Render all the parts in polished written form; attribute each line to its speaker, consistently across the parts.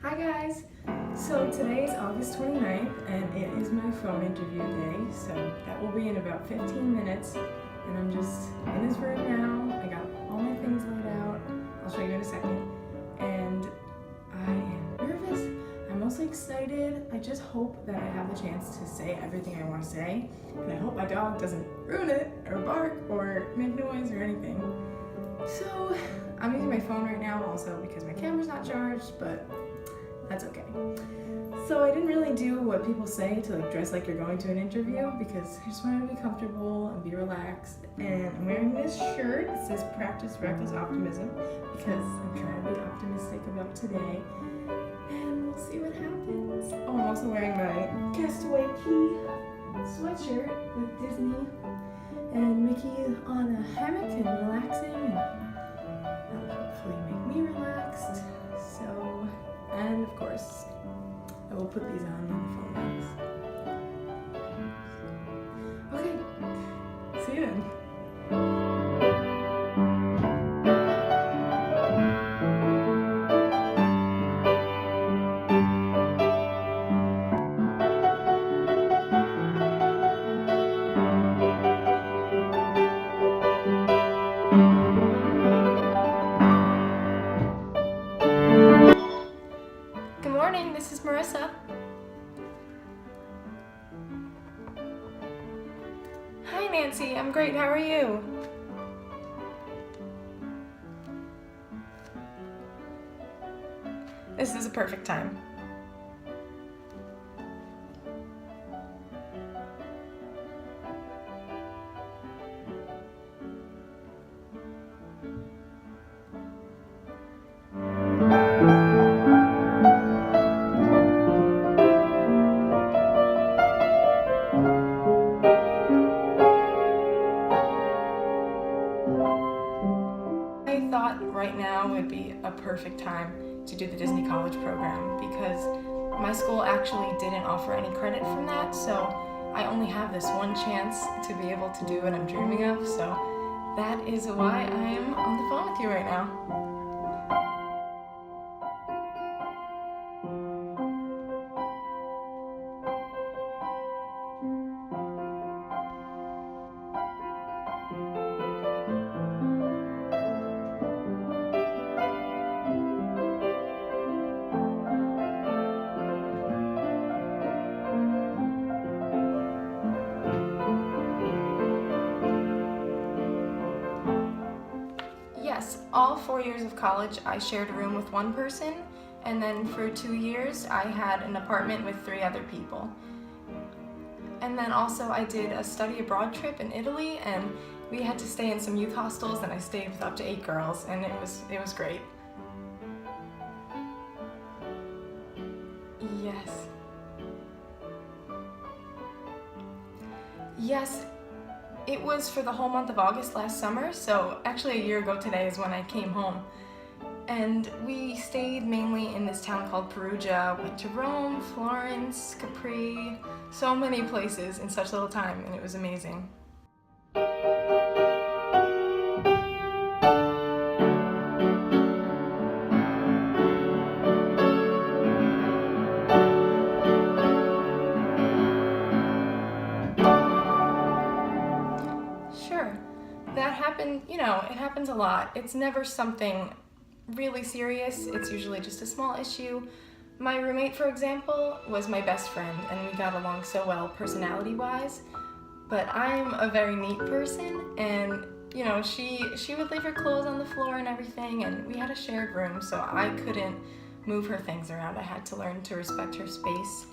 Speaker 1: Hi guys! So today is August 29th and it is my phone interview day, so that will be in about 15 minutes, and I'm just in this room now. I got all my things laid out. I'll show you in a second. And I am nervous. I'm mostly excited. I just hope that I have the chance to say everything I want to say, and I hope my dog doesn't ruin it or bark or make noise or anything. So I'm using my phone right now also because my camera's not charged, but that's okay. So I didn't really do what people say to dress like you're going to an interview, because I just wanted to be comfortable and be relaxed. And I'm wearing this shirt. It says "Practice Reckless Optimism" because I'm trying to be optimistic about today. And we'll see what happens. Oh, I'm also wearing my Castaway Key sweatshirt with Disney and Mickey on a hammock and relaxing, and that'll hopefully make me relaxed. So, and of course, I will put these on when the phone rings. Okay, see you then. Good morning, this is Marissa. Hi Nancy, I'm great, how are you? This is a perfect time. I thought right now would be a perfect time to do the Disney College program, because my school actually didn't offer any credit from that, so I only have this one chance to be able to do what I'm dreaming of, so that is why I am on the phone with you right now. Yes, all 4 years of college I shared a room with one person, and then for 2 years I had an apartment with 3 other people. And then also I did a study abroad trip in Italy, and we had to stay in some youth hostels, and I stayed with up to 8 girls, and it was great. Yes. Yes. It was for the whole month of August last summer, so actually a year ago today is when I came home. And we stayed mainly in this town called Perugia, went to Rome, Florence, Capri, so many places in such little time, and it was amazing. Sure, that happened, it happens a lot. It's never something really serious, it's usually just a small issue. My roommate, for example, was my best friend, and we got along so well personality-wise, but I'm a very neat person, and she would leave her clothes on the floor and everything, and we had a shared room, so I couldn't move her things around. I had to learn to respect her space.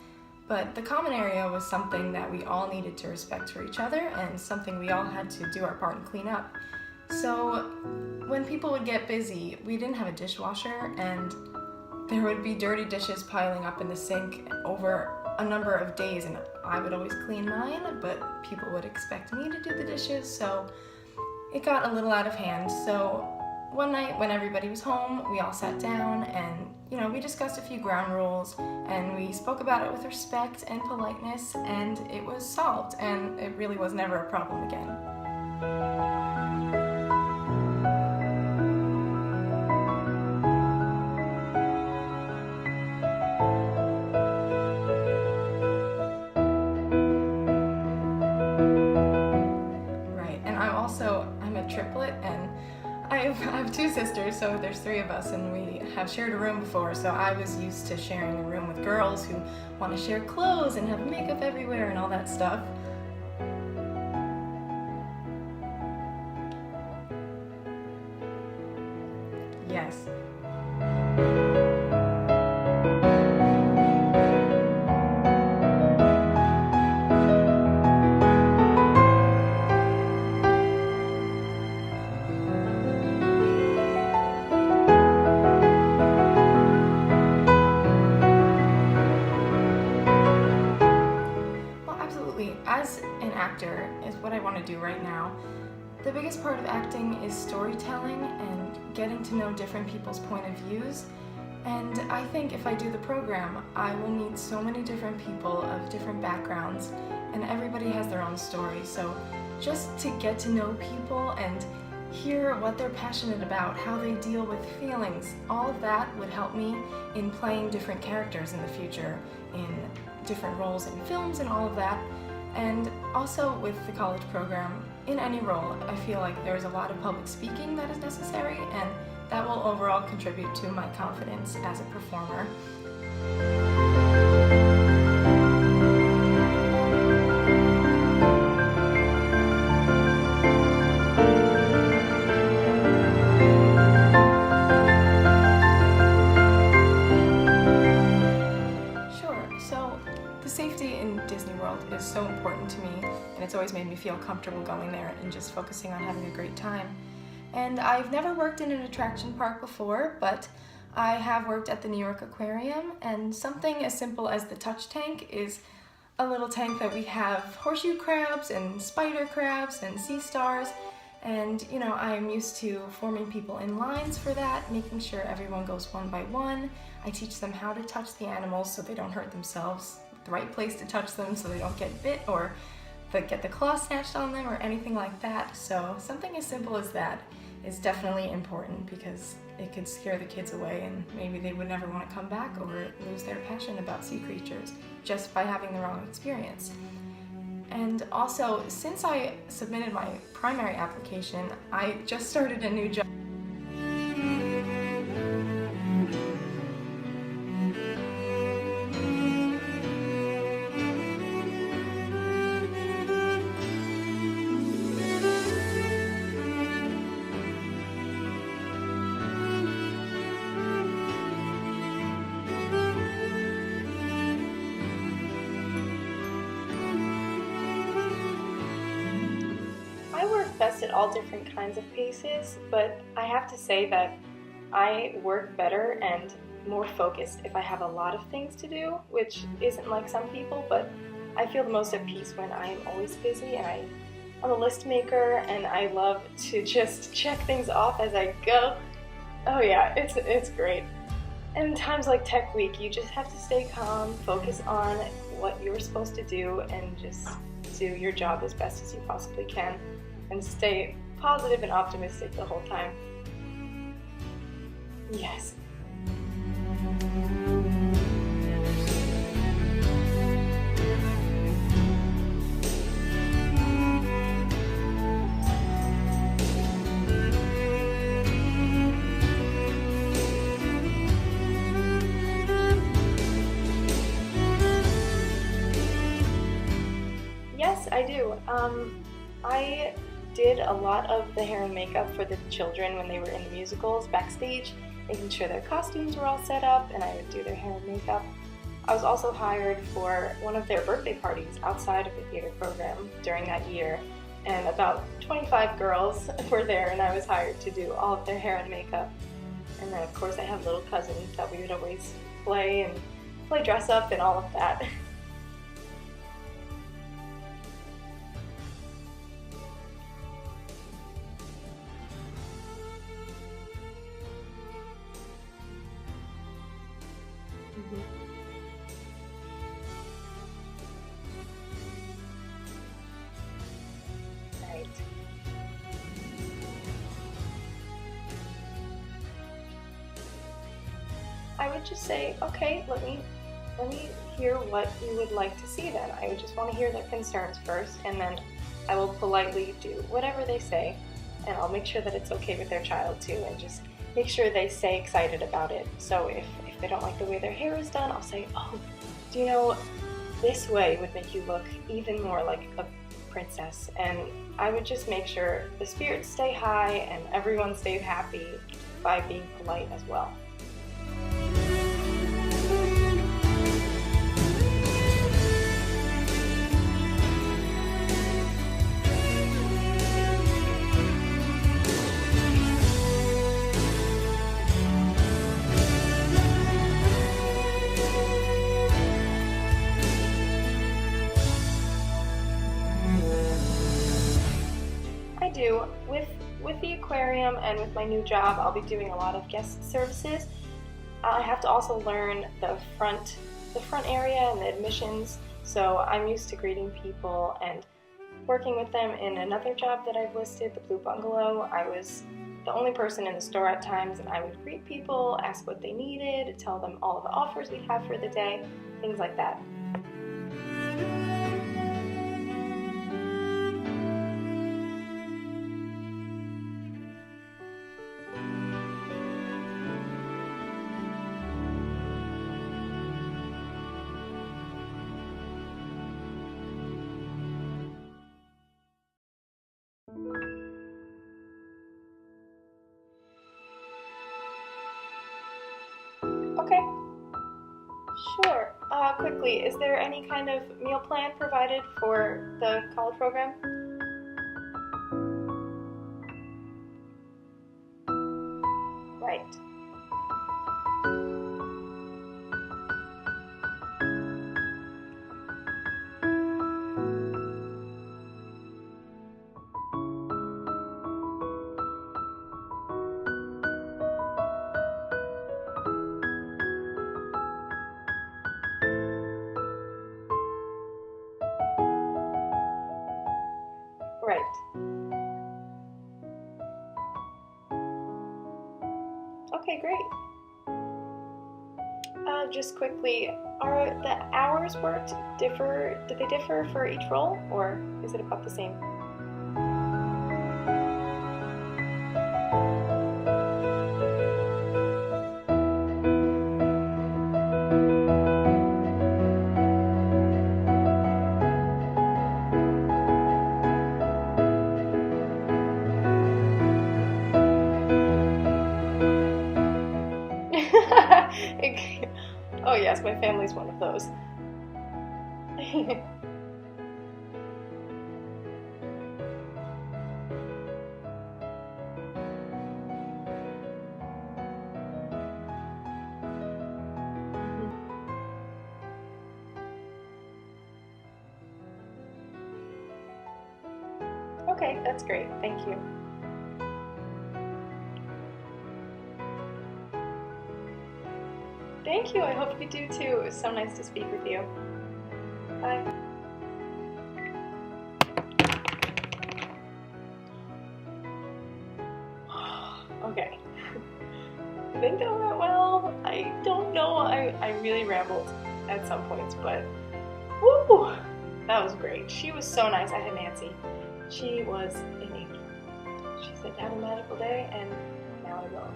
Speaker 1: But the common area was something that we all needed to respect for each other, and something we all had to do our part and clean up. So when people would get busy, we didn't have a dishwasher, and there would be dirty dishes piling up in the sink over a number of days, and I would always clean mine, but people would expect me to do the dishes, so it got a little out of hand. So one night when everybody was home, we all sat down and, we discussed a few ground rules, and we spoke about it with respect and politeness, and it was solved, and it really was never a problem again. sisters, so there's 3 of us, and we have shared a room before, so I was used to sharing a room with girls who want to share clothes and have makeup everywhere and all that stuff. Yes. As an actor is what I want to do right now. The biggest part of acting is storytelling and getting to know different people's point of views. And I think if I do the program, I will meet so many different people of different backgrounds, and everybody has their own story. So just to get to know people and hear what they're passionate about, how they deal with feelings, all of that would help me in playing different characters in the future, in different roles in films and all of that. And also with the college program, in any role, I feel like there's a lot of public speaking that is necessary, and that will overall contribute to my confidence as a performer. Safety in Disney World is so important to me, and it's always made me feel comfortable going there and just focusing on having a great time. And I've never worked in an attraction park before, but I have worked at the New York Aquarium, and something as simple as the touch tank is a little tank that we have horseshoe crabs and spider crabs and sea stars, and you know, I'm used to forming people in lines for that, making sure everyone goes one by one. I teach them how to touch the animals so they don't hurt themselves, the right place to touch them so they don't get bit or get the claw snatched on them or anything like that. So something as simple as that is definitely important, because it could scare the kids away and maybe they would never want to come back or lose their passion about sea creatures just by having the wrong experience. And also, since I submitted my primary application, I just started a new job.
Speaker 2: I work best at all different kinds of paces, but I have to say that I work better and more focused if I have a lot of things to do, which isn't like some people, but I feel the most at peace when I am always busy, and I'm a list maker and I love to just check things off as I go. Oh yeah, it's great. And times like Tech Week, you just have to stay calm, focus on what you're supposed to do, and just do your job as best as you possibly can, and stay positive and optimistic the whole time. Yes. Yes, I do. I did a lot of the hair and makeup for the children when they were in the musicals backstage, making sure their costumes were all set up, and I would do their hair and makeup. I was also hired for one of their birthday parties outside of the theater program during that year, and about 25 girls were there, and I was hired to do all of their hair and makeup. And then of course I have little cousins that we would always play dress up and all of that. Right. I would just say, okay, let me hear what you would like to see then. I would just want to hear their concerns first, and then I will politely do whatever they say. and I'll make sure that it's okay with their child too, and just make sure they stay excited about it. So if they don't like the way their hair is done, I'll say, oh, do you know, this way would make you look even more like a princess. And I would just make sure the spirits stay high and everyone stays happy by being polite as well. I do. With the aquarium and with my new job, I'll be doing a lot of guest services. I have to also learn the front area and the admissions, so I'm used to greeting people and working with them. In another job that I've listed, the Blue Bungalow, I was the only person in the store at times, and I would greet people, ask what they needed, tell them all of the offers we have for the day, things like that. Okay, sure. Quickly, is there any kind of meal plan provided for the college program? Right. Right. Okay, great. Just quickly, are the hours worked do they differ for each role, or is it about the same? Oh yes, my family's one of those. Okay, that's great. Thank you. Thank you. I hope you do too. It was so nice to speak with you. Bye. Okay. I think that went well. I don't know. I really rambled at some points, but woo! That was great. She was so nice. I had Nancy. She was an angel. She said, have a magical day, and now I will.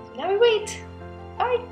Speaker 2: So now we wait. Bye.